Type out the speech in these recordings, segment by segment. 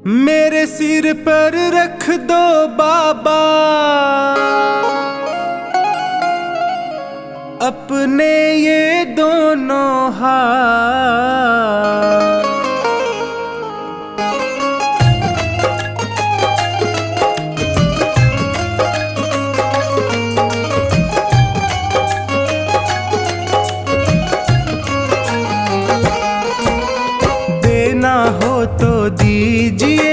मेरे सिर पर रख दो बाबा अपने ये दोनों हाथ। देना हो तो दीजिए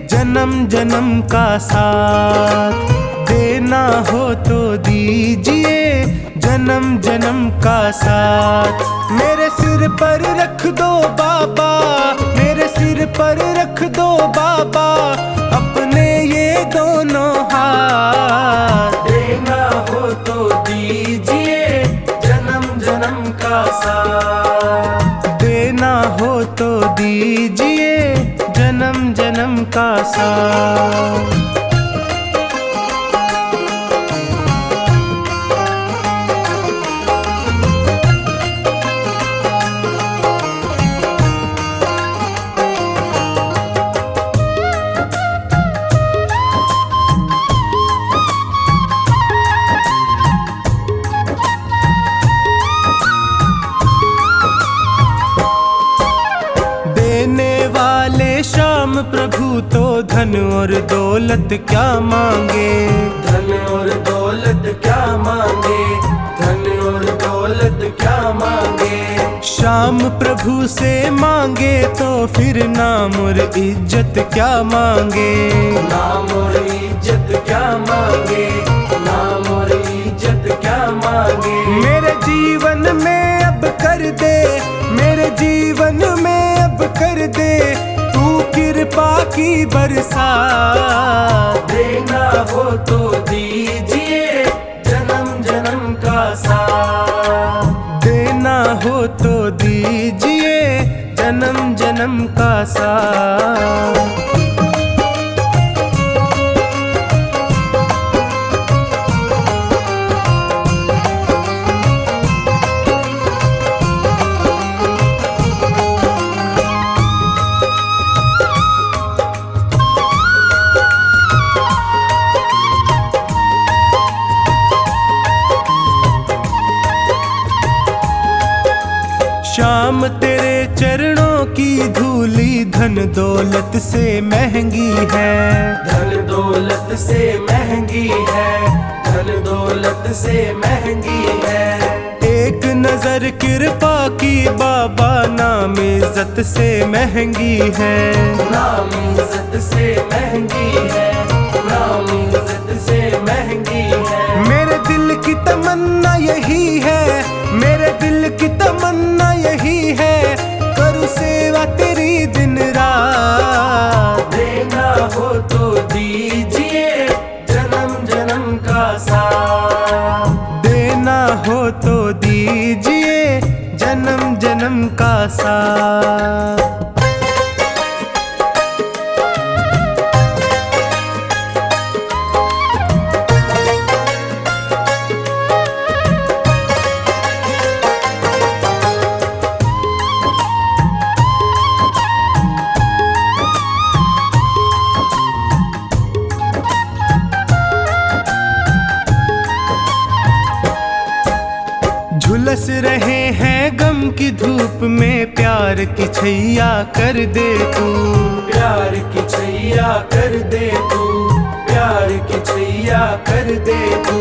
जन्म जन्म का साथ, देना हो तो दीजिए जन्म जन्म का साथ। मेरे सिर पर रख दो बाबा, मेरे सिर पर रख दो बाबा अपने ये दोनों हाथ। देना हो तो दीजिए जन्म जन्म का साथ, देना हो तो दीजिए जन्म जन्म का साथ। श्याम प्रभु तो धन और दौलत क्या मांगे, धन और दौलत क्या मांगे, धन और दौलत क्या मांगे। श्याम प्रभु से मांगे तो फिर नाम और इज्जत क्या मांगे, नाम और इज्जत क्या मांगे, नाम और इज्जत क्या मांगे। मेरे जीवन में अब कर दे, मेरे जीवन में अब कर दे तू कृपा की बरसात। देना हो तो दीजिए जन्म जन्म का साथ, देना हो तो दीजिए जन्म जन्म का साथ। श्याम तेरे चरणों की धूली धन दौलत से महंगी है, धन दौलत से महंगी है, धन दौलत से महंगी है। एक नजर कृपा की बाबा नाम इज्जत से महंगी है, नाम इज्जत से महंगी है, नाम इज्जत से महंगी है। मेरे दिल की तमन्ना यही है, मेरे दिल की तमन्ना यही है करूँ सेवा तेरी दिन रात। देना हो तो दीजिए जन्म जन्म का साथ, देना हो तो दीजिए जन्म जन्म का साथ। झुलस रहे हैं गम की धूप में प्यार की छैया कर दे तू, प्यार की छैया कर दे तू, प्यार की छैया कर दे तू।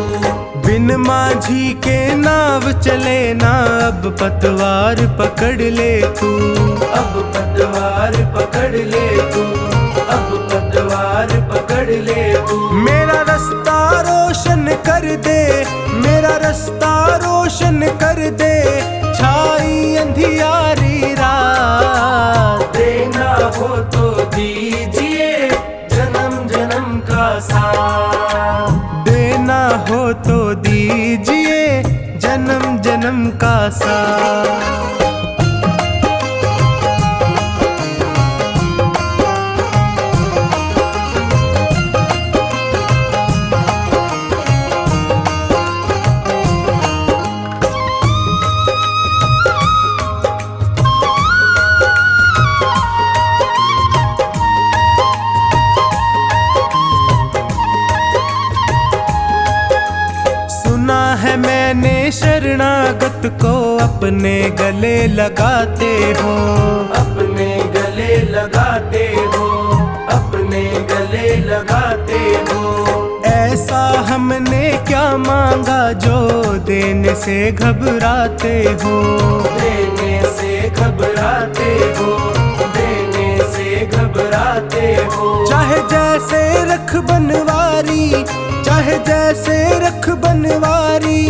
बिन माझी के नाव चले ना अब पतवार पकड़ ले तू, अब पतवार पकड़ ले तू, अब पतवार पकड़ ले तू। मेरा रास्ता रोशन कर दे, मेरा रास्ता रोशन कर दे छाई अंधियारी रात। देना हो तो दीजिए जन्म जन्म का साथ, देना हो तो दीजिए जन्म जन्म का साथ। मैंने शरणागत को अपने गले लगाते हो, अपने गले लगाते हो, अपने गले लगाते हो। ऐसा हमने क्या मांगा जो देने से घबराते हो, देने से घबराते हो, देने से घबराते हो। चाहे जैसे रख बनवारी, चाहे जैसे रख बनवारी,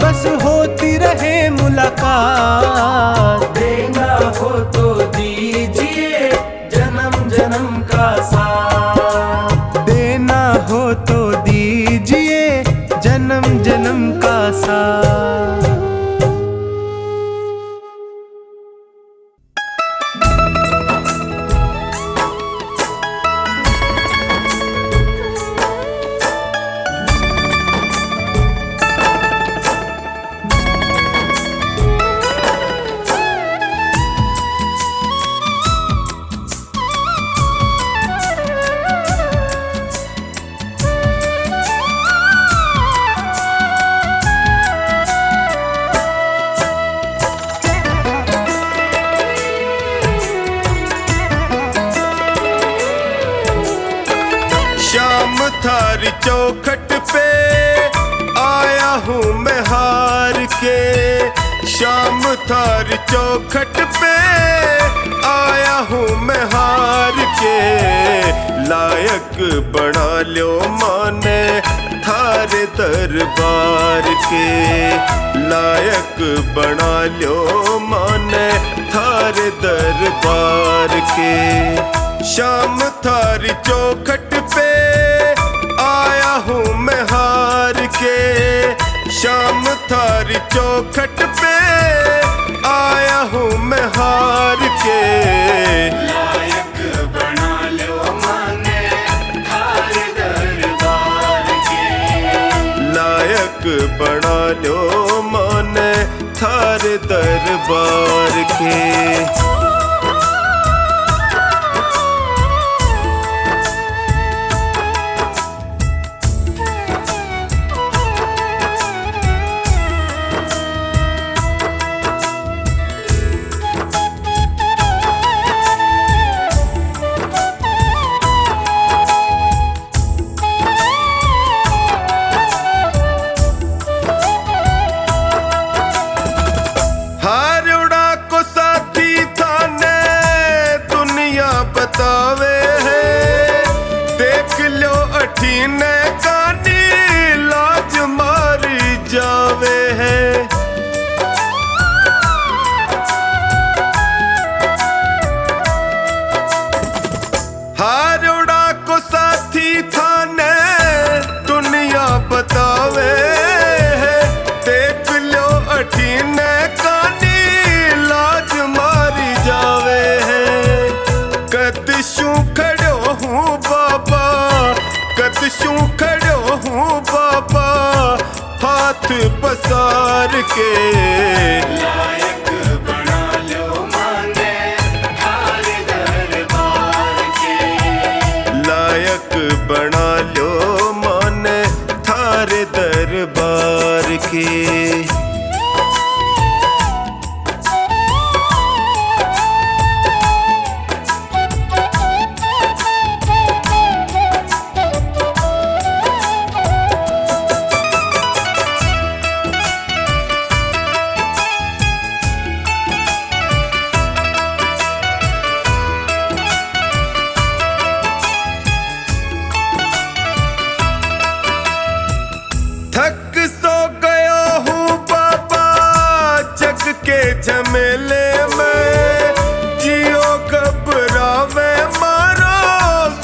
बस होती रहे मुलाकात। देना हो तो दीजिए जन्म जन्म का साथ, देना हो तो दीजिए जन्म जन्म का साथ। शाम थारी चौखट पे आया हूँ मैं हार के, शाम थारी चौखट पे आया हूँ मैं हार के। लायक बना लो माने थारे दरबार के, लायक बना लो माने थारे दरबार के। शाम थारी चौखट पे आया हूँ मैं हार के, शाम थारी चौखट पे आया हूँ मैं हार के। लायक बना लो माने थारे दरबार के, लायक बना लो माने थारे दरबार के। बतावे है देख लो अठीने कानी लाज मारी जावे है। हारोड़ा को साथी थाने दुनिया बतावे है देख लो अठीने कानी लाज मारी जावे है। कदशू खड़ो हूँ बाबा, कदशू खड़ो हूँ बाबा हाथ पसार के। लायक बना लो माने थारे दरबार के, लायक बना लो माने थारे दरबार के। थक सो गया हूँ बाबा जग के झमेले में, जियो घबरावे मारो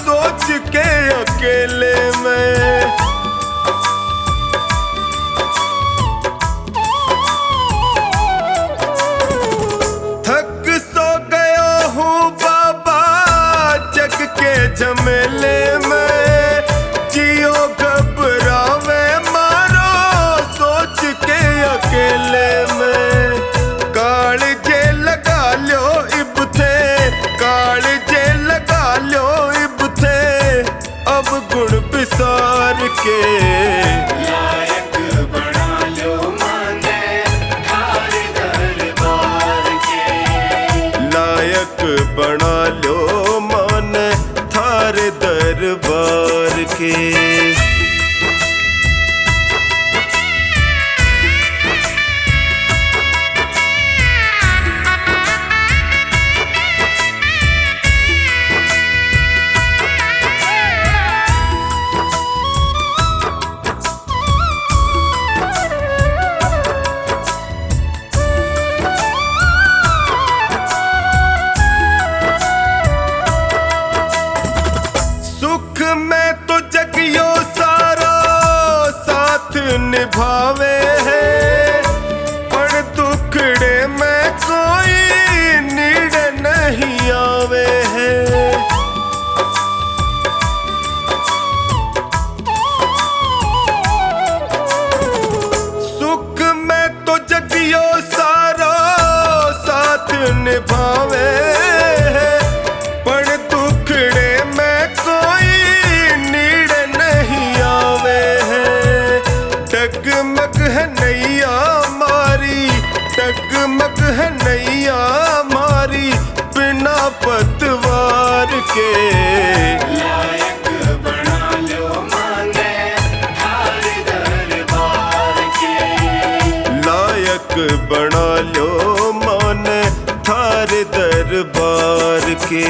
सोच के अकेले में। थक सो गया हूँ बाबा जग के झमेले में, जियो घबरावे अकेले में। कालजे लगा लो इब थे, कालजे लगा लो इब थे अब गुण बिसार के। लायक बना लो थारे दरबार के। निभावे है पर दुखड़े में कोई नीड़ नहीं आवे है। सुख में तो जगियो सारा साथ निभावे है पर दुखड़े में कोई नीड़ नहीं आवे है। डगमग है नैया मारी, डगमग है नैया मारी बिना पतवार के। लायक बना लो माने थारे दरबार के। लायक बना लो माने थारे दरबार के।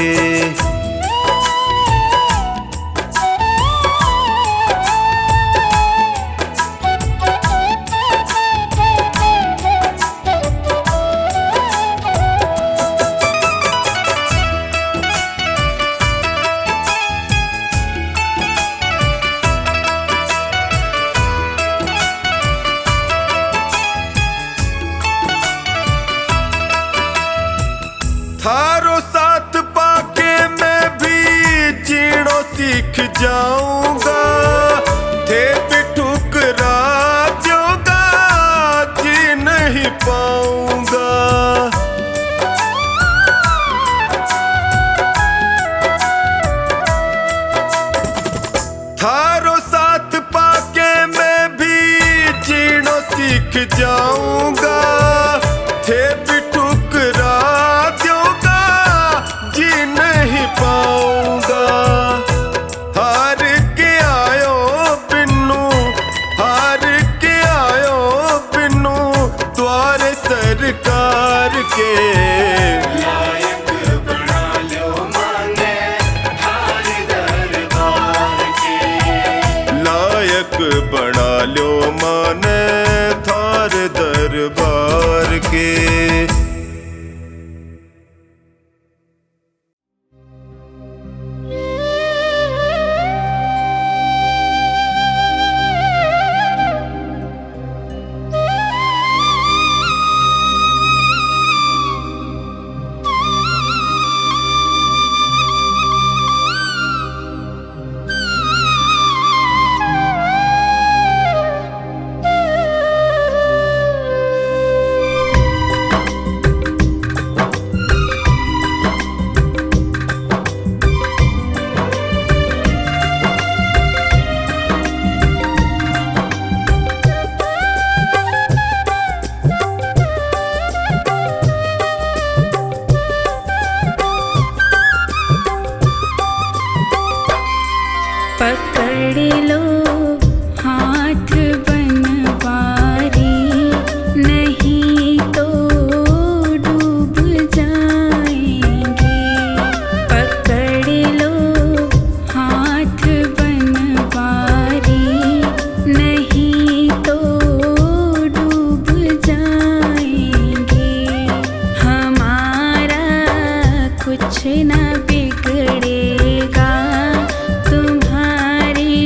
थारो साथ पाके मैं भी जीणो सीख जाऊंगा। थे भी ठुकरा जोगा जी नहीं पाऊंगा। थारो साथ पाके मैं भी जीणो सीख जाऊंगा। थे भी ठुकरा जी नहीं पाऊंगा। हार के आयो बिन्नू, हार के आयो बिन्नू द्वारे सरकार के। लायक बना लो माने थारे दरबार के। लायक बना लो माने थारे दरबार के। पकड़ लो हाथ बनवारी, नहीं तो डूब जाएंगे। पकड़ लो हाथ बनवारी, नहीं तो डूब जाएंगे। हमारा कुछ न बिगड़ेगा, तुम्हारी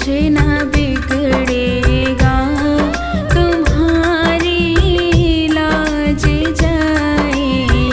न बिगड़ेगा, तुम्हारी लाज जाएगी।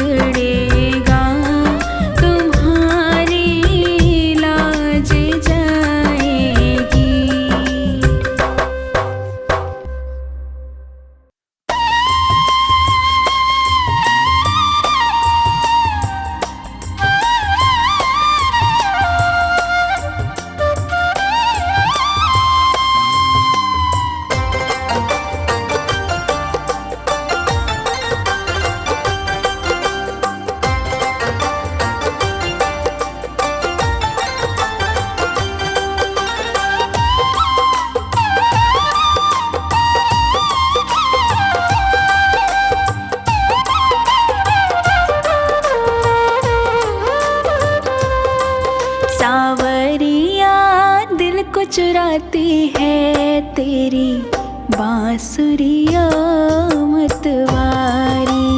बिगड़ेगा तुम्हारी लाज जाएगी। सावरिया दिल को चुराती है तेरी बांसुरिया मतवारी,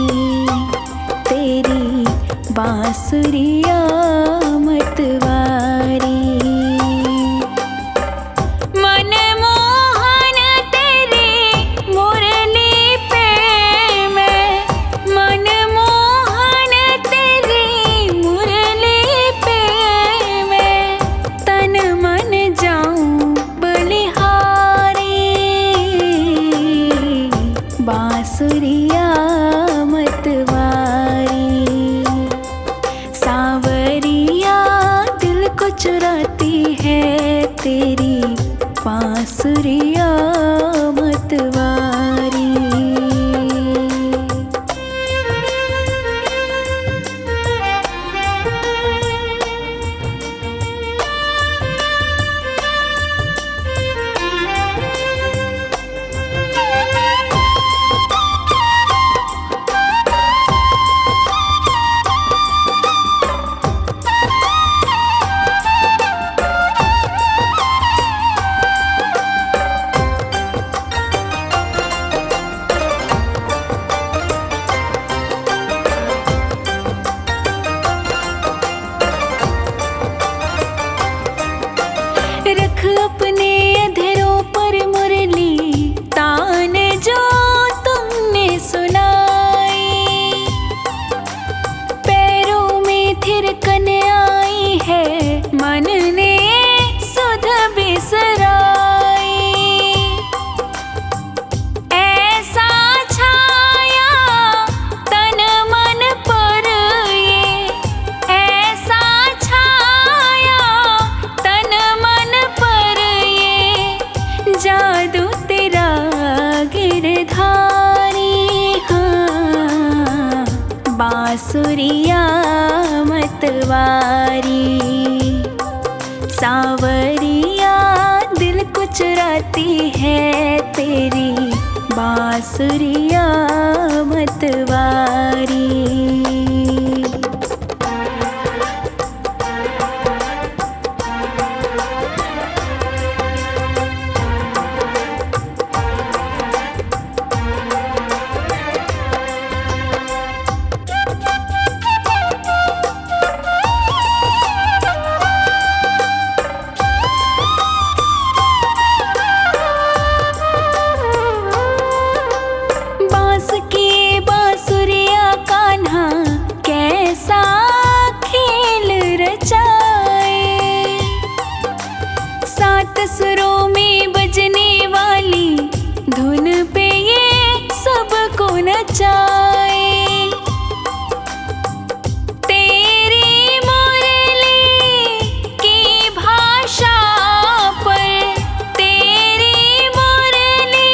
तेरी बांसुरिया मतवारी। मनमोहन तेरी मुरली पे मैं, मनमोहन तेरी मुरली पे मैं तन मन जाऊं बलिहारी, बांसुरिया मतवारी। सावरिया दिल को चुराती है तेरी बांसुरिया मतवारी। रख अपने अधरों पर मुरली तान जो तुमने सुनाई, पैरों में थिरकन आई है मन ने सुध बिसराई। ऐसा छाया तन मन पर ये, ऐसा छाया तन मन पर ये जादू तेरा गिरधारी। हाँ, बांसुरिया मतवारी। सावरिया दिल को चुराती है तेरी बांसुरिया मतवारी। बांस की बांसुरिया कान्हा कैसा खेल रचाए, सात सुरों में बजने वाली धुन पे ये सबको नचाए। तेरी मुरली की भाषा पर, तेरी मुरली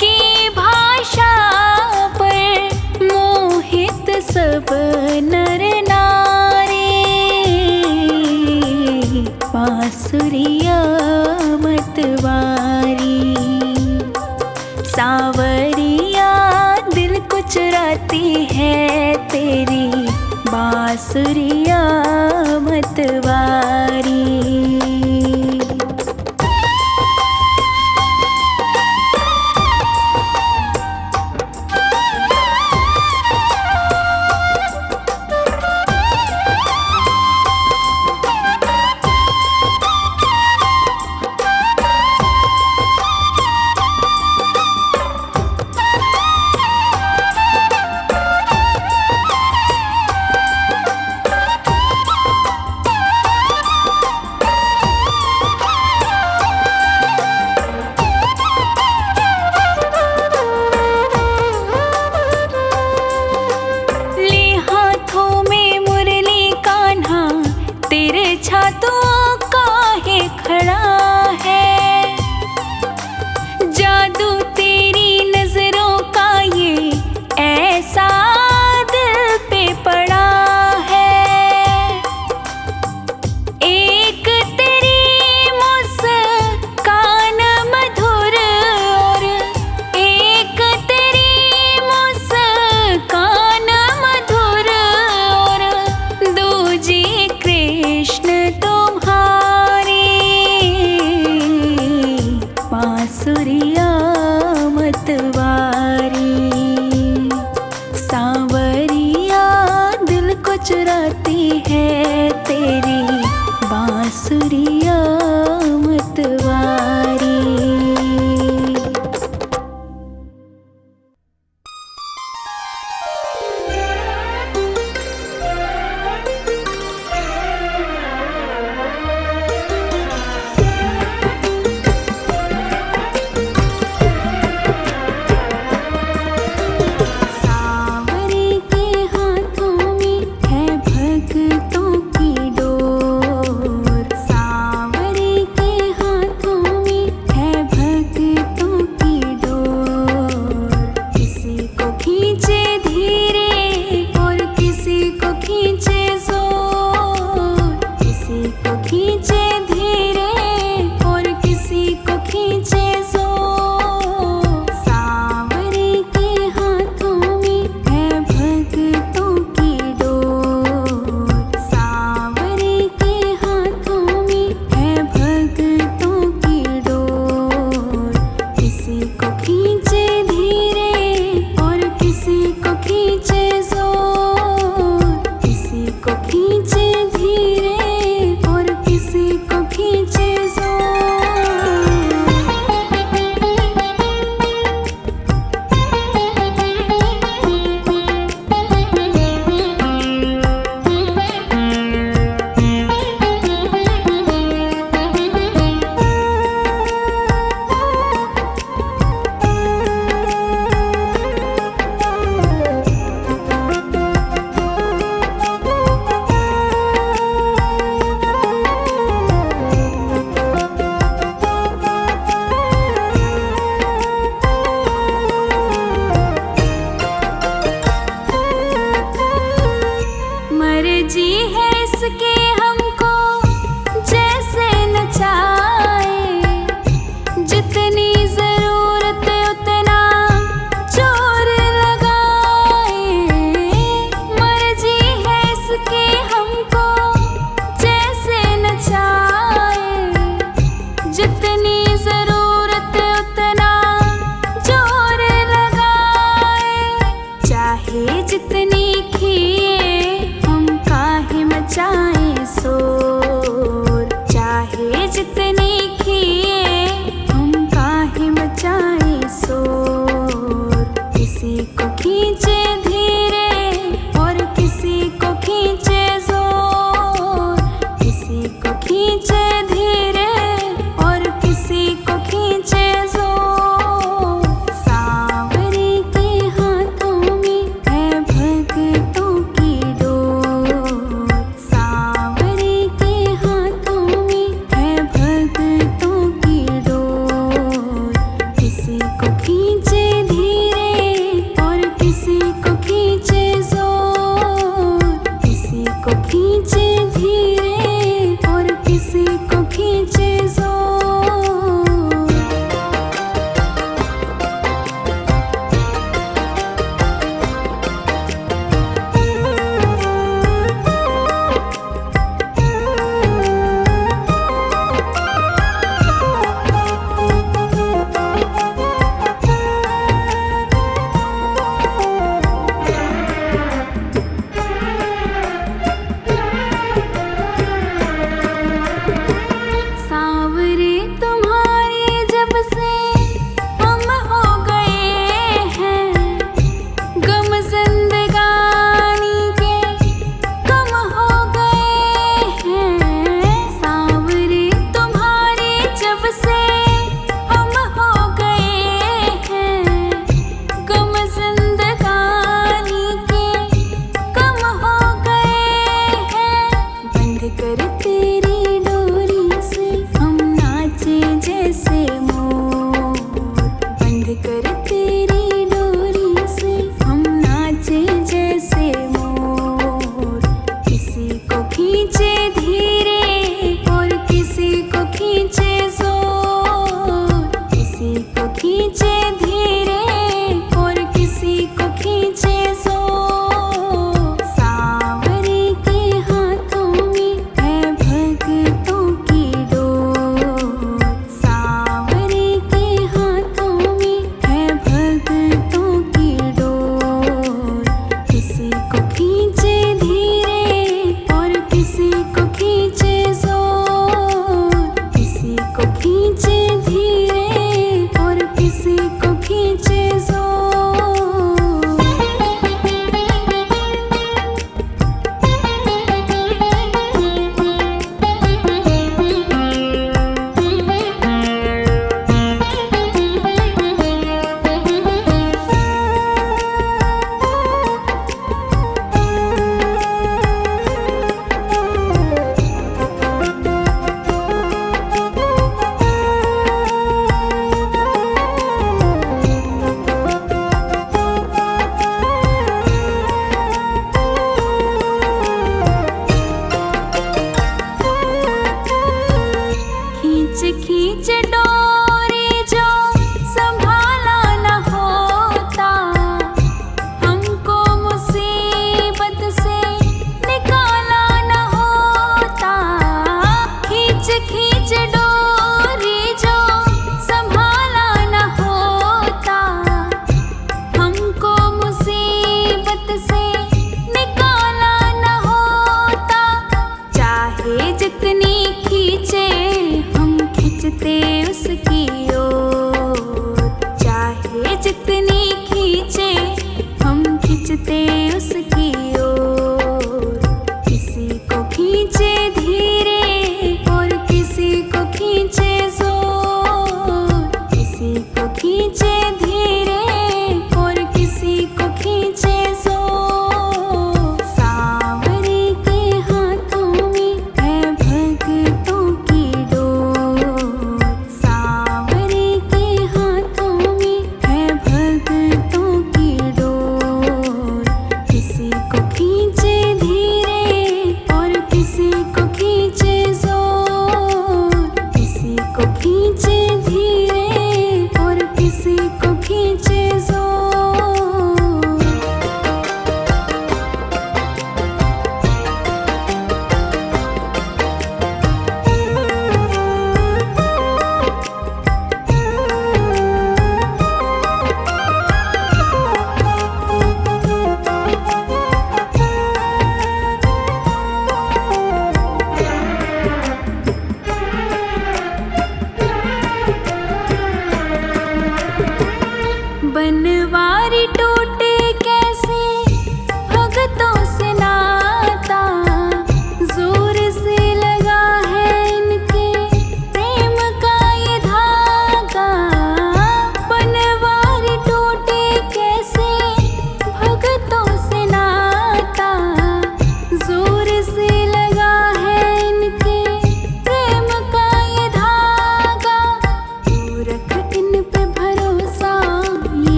की भाषा पर मोहित सब नर नारी, बांसुरिया मतवारी। सावरिया दिल को चुराती है तेरी बांसुरिया मतवारी। कुछ राती है तेरी बांसुरिया मतवारी। जितनी खिए हम काहे मचाएं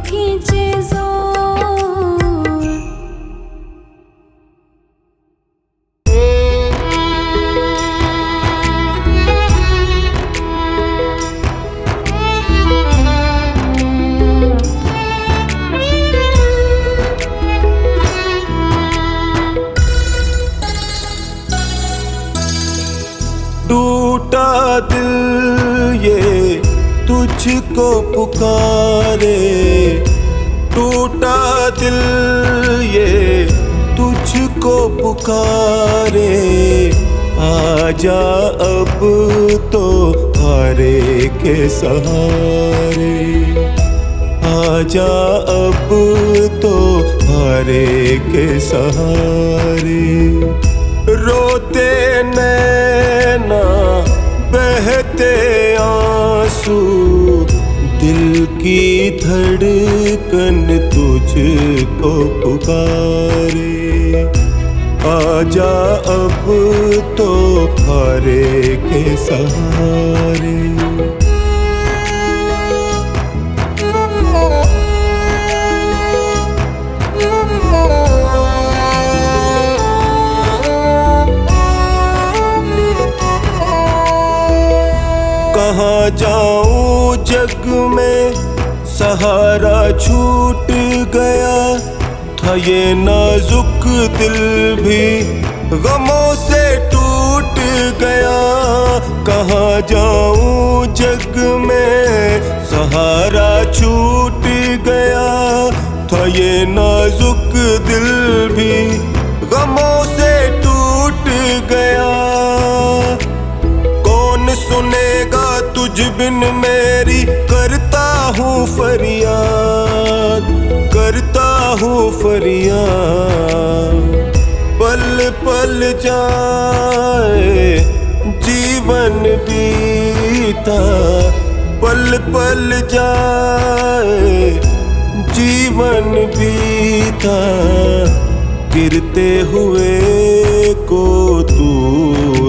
खींचे जोर। टूटा दिल ये तुझको पुकारे, टूटा दिल ये तुझको पुकारे। आजा अब तो हारे के सहारे, आजा अब तो हारे के सहारे। रोते नैना बहते आंसू, दिल की धड़कन तुझको पुकारे। आजा अब तो हारे के सहारे। कहाँ जाऊं जग में सहारा छूट गया था, ये नाजुक दिल भी गमों से टूट गया। कहाँ जाऊं जग में सहारा छूट गया था, ये नाजुक दिल भी गमों से टूट गया। सुनेगा तुझ बिन मेरी, करता हूँ फरियाद, करता हूँ फरियाद। पल पल जाए जीवन बीता, पल पल जाए जीवन बीता। गिरते हुए को तू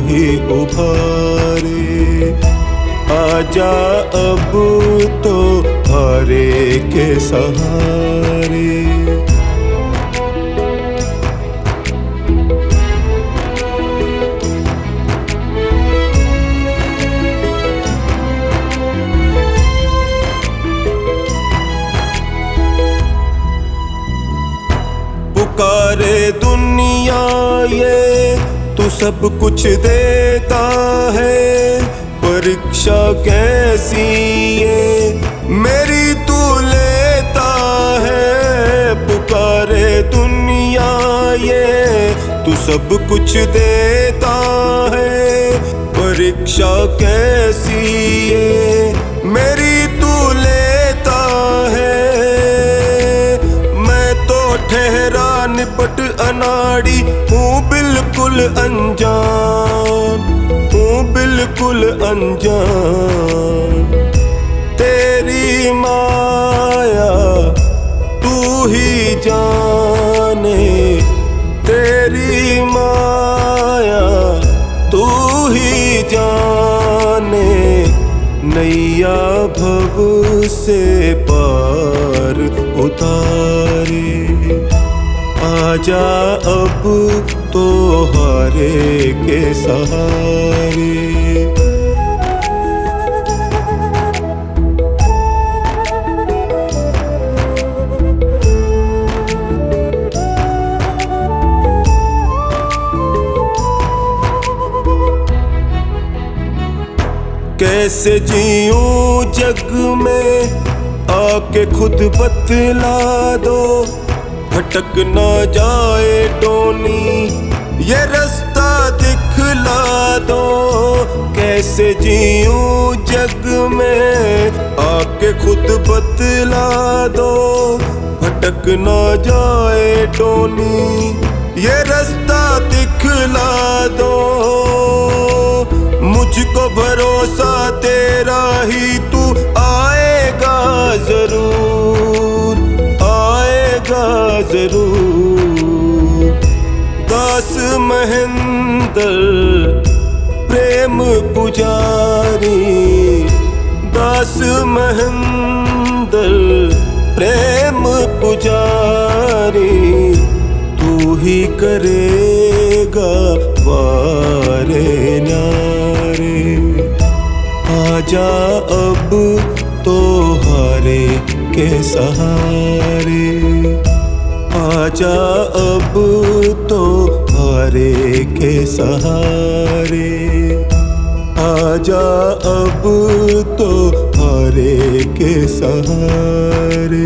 ही उभारे। आजा अब तो हारे के सहारे। पुकारे दुनिया ये तू सब कुछ देता है, परीक्षा कैसी ये मेरी तू लेता है। पुकारे दुनिया ये तू सब कुछ देता है, परीक्षा कैसी ये मेरी तू लेता है। मैं तो ठहरा निपट अनाड़ी हूँ बिल्कुल अनजान, बिल्कुल अनजान। तेरी माया तू ही जाने, तेरी माया तू ही जाने। नैया भव से पार उतारे। आजा अब तो हारे के सहारे। कैसे जीऊं जग में आके खुद बतला दो, भटक ना जाए टोनी ये रास्ता दिखला दो। कैसे जीऊं जग में आके खुद बतला दो, भटक ना जाए टोनी ये रास्ता दिखला दो। मुझको भरोसा तेरा ही तू आएगा जरूर, आएगा जरूर। दास महेंद्र प्रेम पुजारी, दास महेंद्र प्रेम पुजारी तू ही करेगा वारे न्यारे। आजा अब तो हारे के सहारे, आजा अब तो हारे के सहारे, आजा अब तो हारे के सहारे।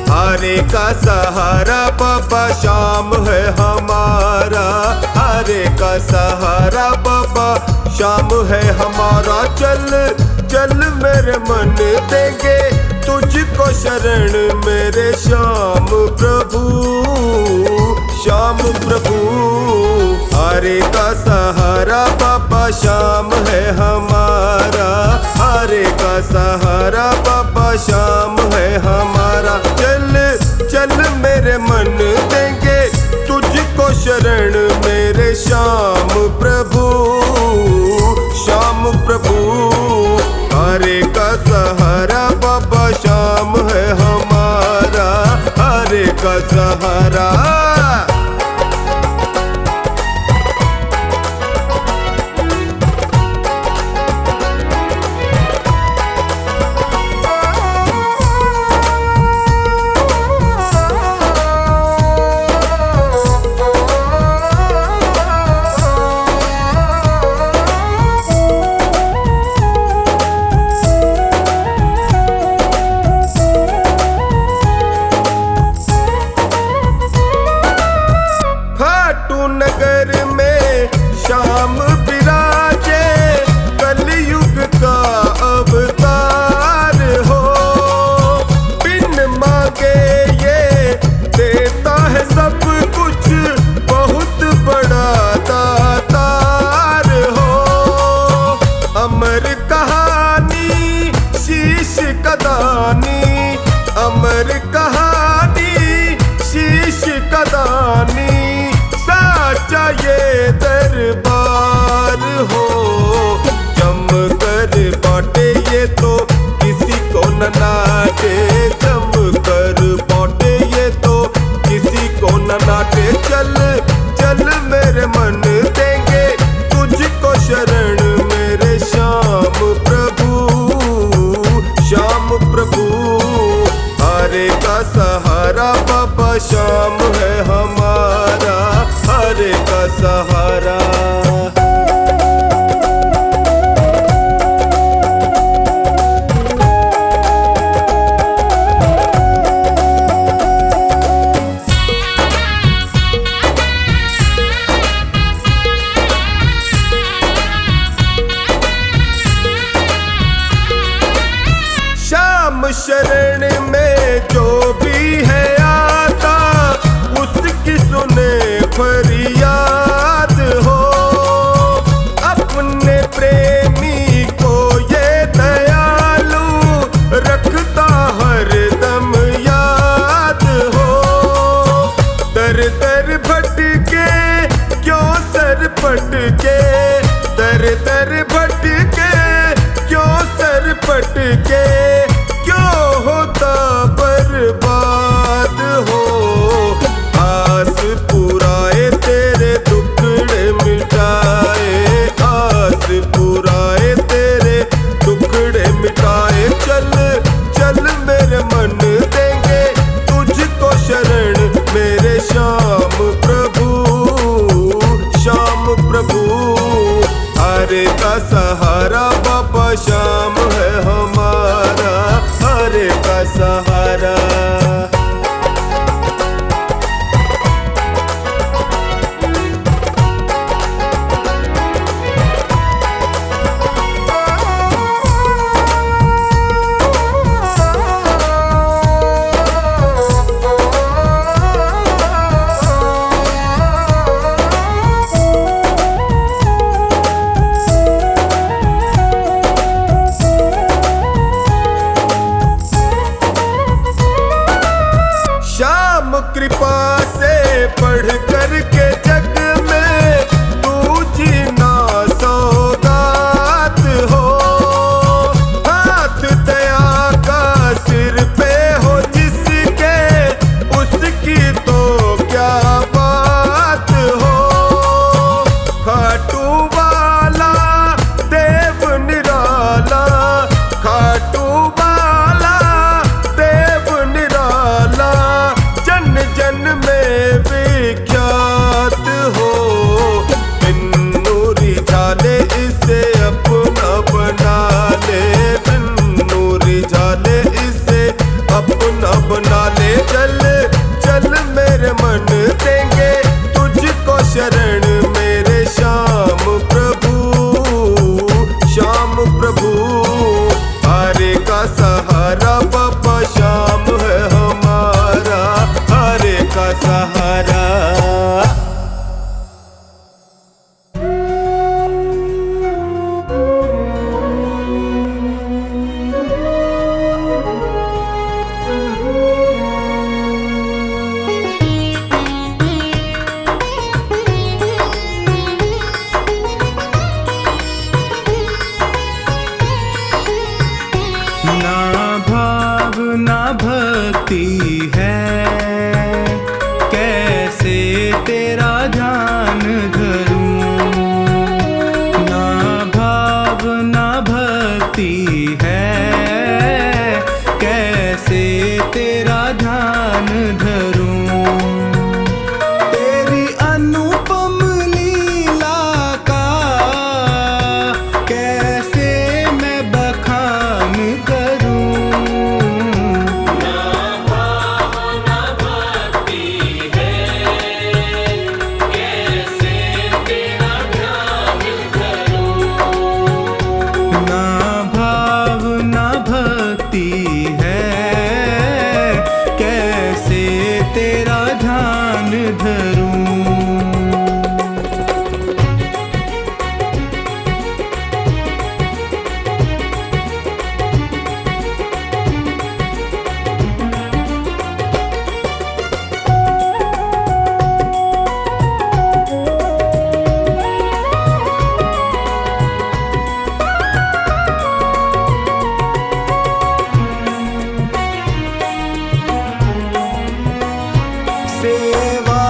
हारे का सहारा बाबा शाम है हमारा, हारे का सहारा बाबा शाम है हमारा। चल चल मेरे मन देंगे तुझको शरण मेरे श्याम प्रभु, श्याम प्रभु। हारे का सहारा बाबा शाम है हमारा, हारे का सहारा बाबा शाम है हमारा। चल चल मेरे मन देंगे तुझको शरण मेरे श्याम प्रभु, श्याम प्रभु। हारे का सहारा बाबा शाम है हमारा, हारे का सहारा। नगर में श्याम विराजे कलयुग का अवतार हो। बिन मांगे ये देता है सब कुछ, बहुत बड़ा दातार हो। अमर कहानी शीश कदानी, अमर कहानी शीश कदानी। साचा ये दरबार हो, जम कर बाटे ये तो किसी को न नाटे, जम कर बाटे ये तो किसी को न नाटे। चल चल मेरे मन देंगे तुझको शरण मेरे श्याम प्रभु, श्याम प्रभु। हारे का सहारा बाबा शाम है हमारा, हारे का सहारा। श्याम शरण में जो भी है आता, उसकी सुने फरियाद हो। अपने प्रेमी को ये दयालु रखता हर दम याद हो। दर दर भटके क्यों सर पटके, दर दर भटके क्यों सर पटके। क्यों होता बर्बाद हो, आस पुराए तेरे टुकड़े मिटाए, आस पुराए तेरे टुकड़े मिटाए। चल चल मेरे मन देंगे तुझको शरण मेरे श्याम प्रभु, श्याम प्रभु। हारे का सहारा बाबा शाम है हमारा, कृपा से पढ़ कर के जग में तू जीना सौगात हो। हाथ दया का सिर पे हो जिसके, उसकी तो क्या बात हो। खाटू वाला देव निराला, खाटू वाला देव निराला, जन जन में विख्यात हो। बिन्नूरी झाले इसे अपना बना ले, बिन्नूरी झाले इसे अपना बना ले। चल चल मेरे मन देंगे तुझको शरण मेरे श्याम प्रभु, श्याम प्रभु। हरे का सहारा बाबा श्याम है हमारा, हरे का सहारा। ना भाव ना भक्ति है, कैसे तेरा ध्यान धरूं। ना भाव ना भक्ति है, कैसे तेरा ध्यान धरूं। तेरी अनुपम लीला का कैसे मैं बखान करूं। ना भाव ना भक्ति है, कैसे तेरा ध्यान धरूं। सेवा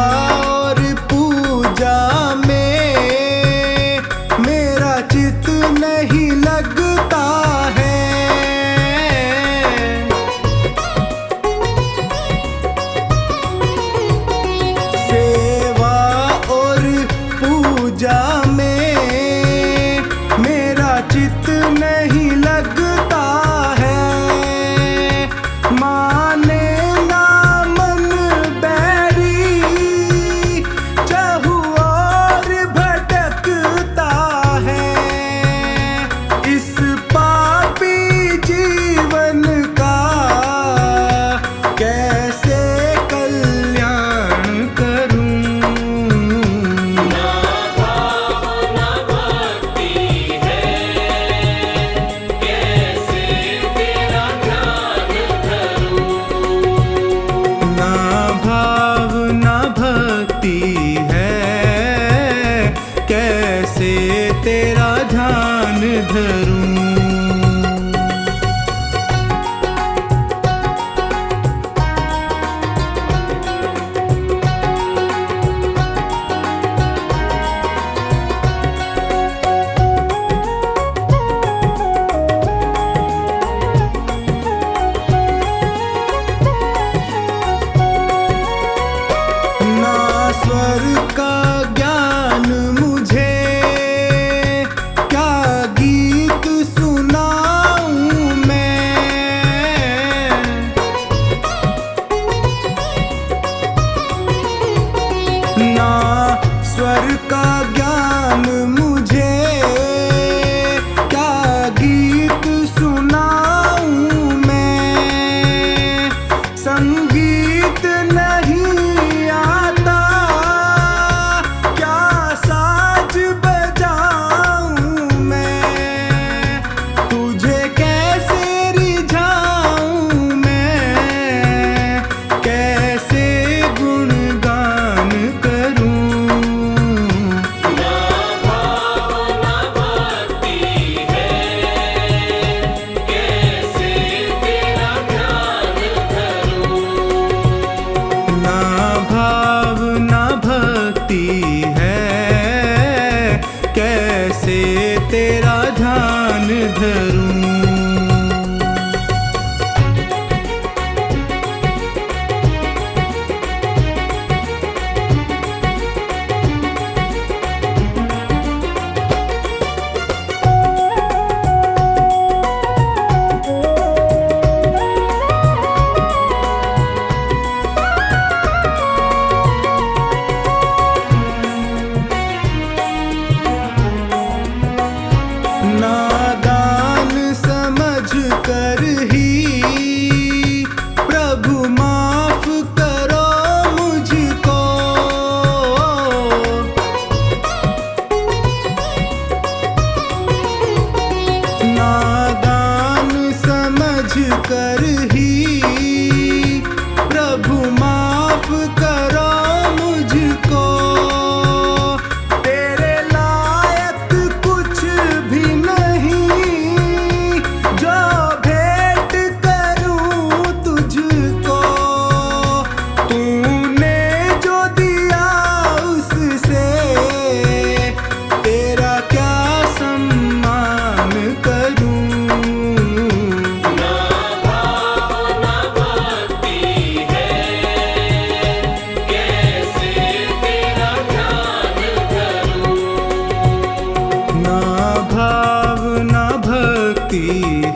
और पूजा में मेरा चित नहीं लगता है। सेवा और पूजा में मेरा चित नहीं लगता है। माने ना मन बैरी, चहु और भटकता है। इस पापी जीवन का कैसे कल्याण करूं। ना भाव ना भक्ति है, कैसे तेरा ध्यान धरूं। ना स्वर का ज्ञान मुझे, क्या गीत सुनाऊं मैं। ना स्वर का ज्ञान मुझे, क्या गीत सुनाऊं मैं। संगीत नहीं आता, क्या साज बजाऊं मैं। तुझे कैसे रिझाऊं मैं, कैसे भक्ति है, कैसे तेरा ध्यान धरूं। नादान समझ कर ही प्रभु माफ करो मुझको, नादान समझ कर ही प्रभु माफ करो मुझको। तेरे लायक कुछ भी नहीं जो भेंट करूं तुझको, तूने जो दिया उससे तेरा क्या सम्मान करूं। ना भाव ना भक्ति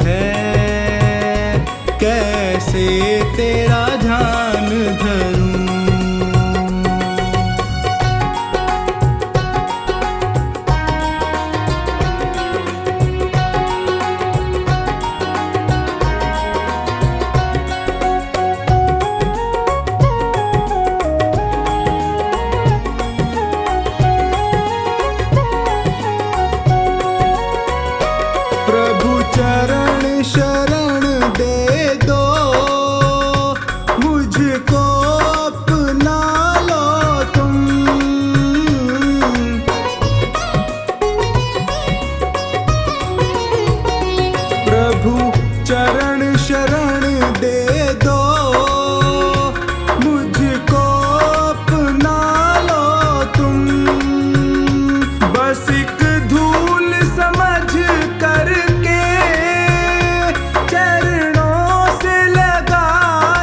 है, कैसे तेरा ध्यान धरूं। प्रभु चरण शरण दे दो, मुझको अपना लो तुम। प्रभु चरण शरण दे दो, मुझको अपना लो तुम। बस एक धूल समझ करके चरणों से लगा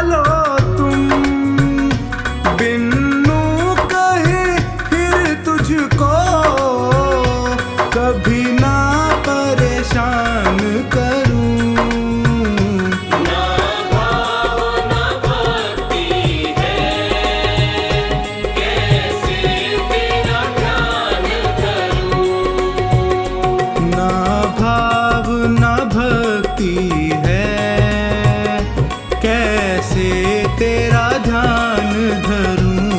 लो तुम। बिन्नू कहे फिर तुझको कभी ना परेशान करूं। ना भाव ना भक्ति है, कैसे तेरा ध्यान धरूं।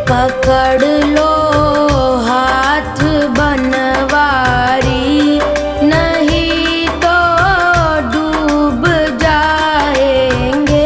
पकड़ लो हाथ बनवारी, नहीं तो डूब जाएंगे।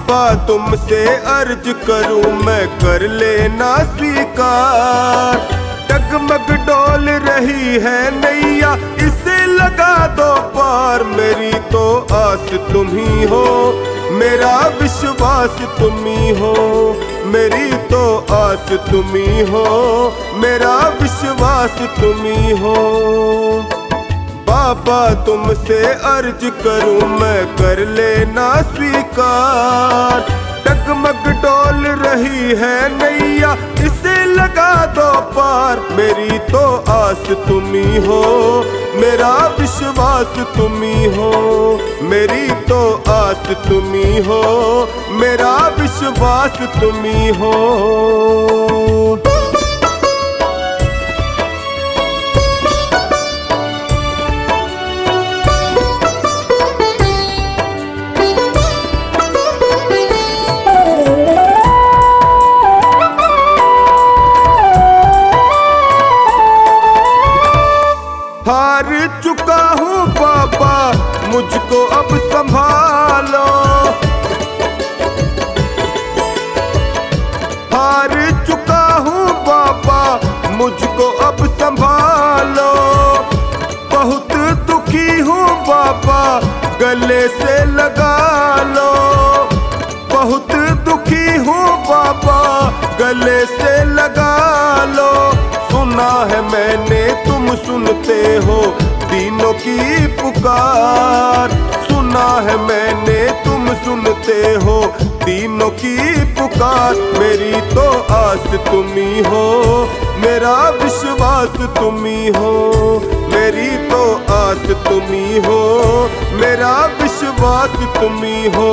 बाबा तुमसे अर्ज करूं मैं, कर लेना स्वीकार। डगमग डोल रही है नैया, इसे लगा दो पार। मेरी तो आस तुम ही हो, मेरा विश्वास तुम ही हो। मेरी तो आस तुम ही हो, मेरा विश्वास तुम ही हो। बाबा तुमसे अर्ज करूं मैं, कर लेना स्वीकार। डगमग डोल रही है नैया, इसे लगा दो पार। मेरी तो आस तुम ही हो, मेरा विश्वास तुम ही हो। मेरी तो आस तुम ही हो, मेरा विश्वास तुम ही हो। हार चुका हूँ बाबा, मुझको अब संभालो। हार चुका हूँ बाबा, मुझको अब संभालो। बहुत दुखी हूँ बाबा, गले से लगा लो। बहुत दुखी हूँ बाबा, गले से लगा लो। सुना है मैंने तुम सुनते हो दीनों की पुकार। सुना है मैंने तुम सुनते हो दीनों की पुकार। मेरी तो आस तुम ही हो, मेरा विश्वास तुम ही हो। मेरी तो आस तुम ही हो, मेरा विश्वास तुम ही हो।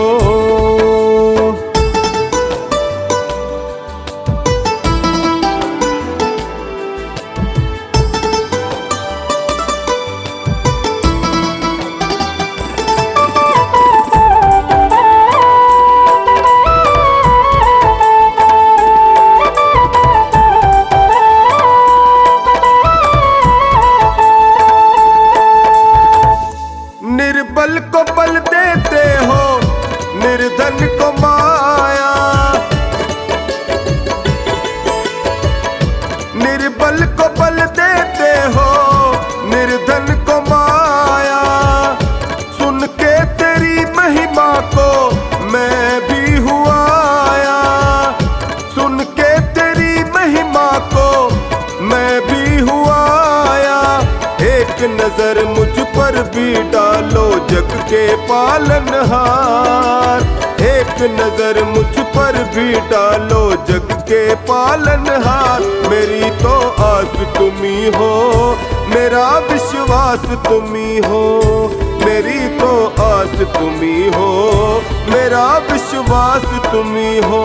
निर्बल को बल देते हो, निर्धन को माया। निर्बल को बल देते हो, निर्धन को माया। सुन के तेरी महिमा को मैं भी हुआ आया। सुन के तेरी महिमा को मैं भी हुआ आया। एक नजर मुझ पर भी डालो जग के पालनहार। एक नजर मुझ पर भी डालो जग के पालनहार। मेरी तो आस तुम ही हो, मेरा विश्वास तुम ही हो। मेरी तो आस तुम ही हो, मेरा विश्वास तुम ही हो।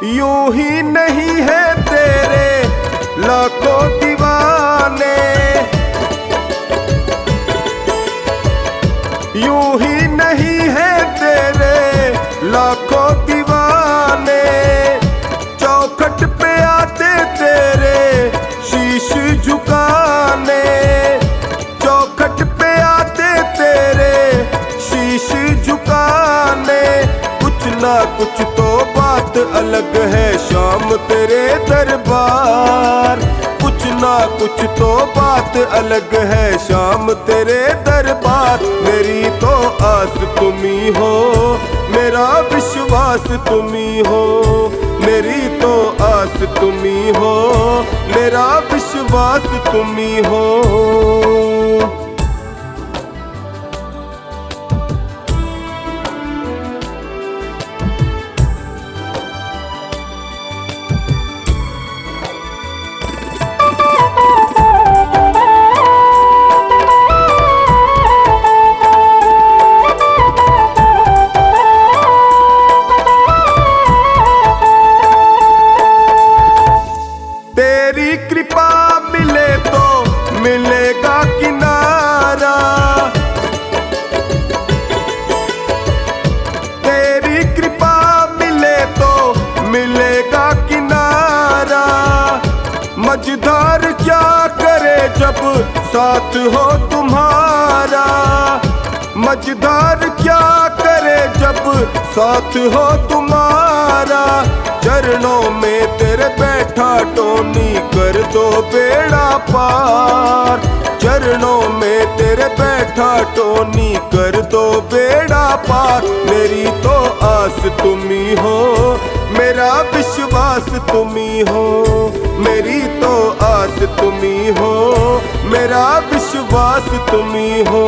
यूं ही नहीं है तेरे लाखों दीवाने। यूं ही नहीं है तेरे लाखों दीवाने। चौखट पे आते तेरे शीश झुकाने। चौखट पे आते तेरे शीश झुकाने। कुछ ना कुछ तो बात अलग है शाम तेरे दरबार। कुछ ना कुछ तो बात अलग है शाम तेरे दरबार। मेरी तो आस तुम ही हो, मेरा विश्वास तुम ही हो। मेरी तो आस तुम ही हो, मेरा विश्वास तुम ही हो। तेरी कृपा मिले तो मिलेगा किनारा। मझधार क्या करे जब साथ हो तुम्हारा, मझधार क्या करे जब साथ हो तुम्हारा। चरणों में तेरे बैठा टोनी कर दो बेड़ा पार, चरणों में तेरे बैठा टोनी कर दो बेड़ा पार। मेरी तो आस तुम्ही हो, मेरा विश्वास तुम्ही हो, मेरी तो आस तुम्ही हो, मेरा विश्वास तुम्ही हो।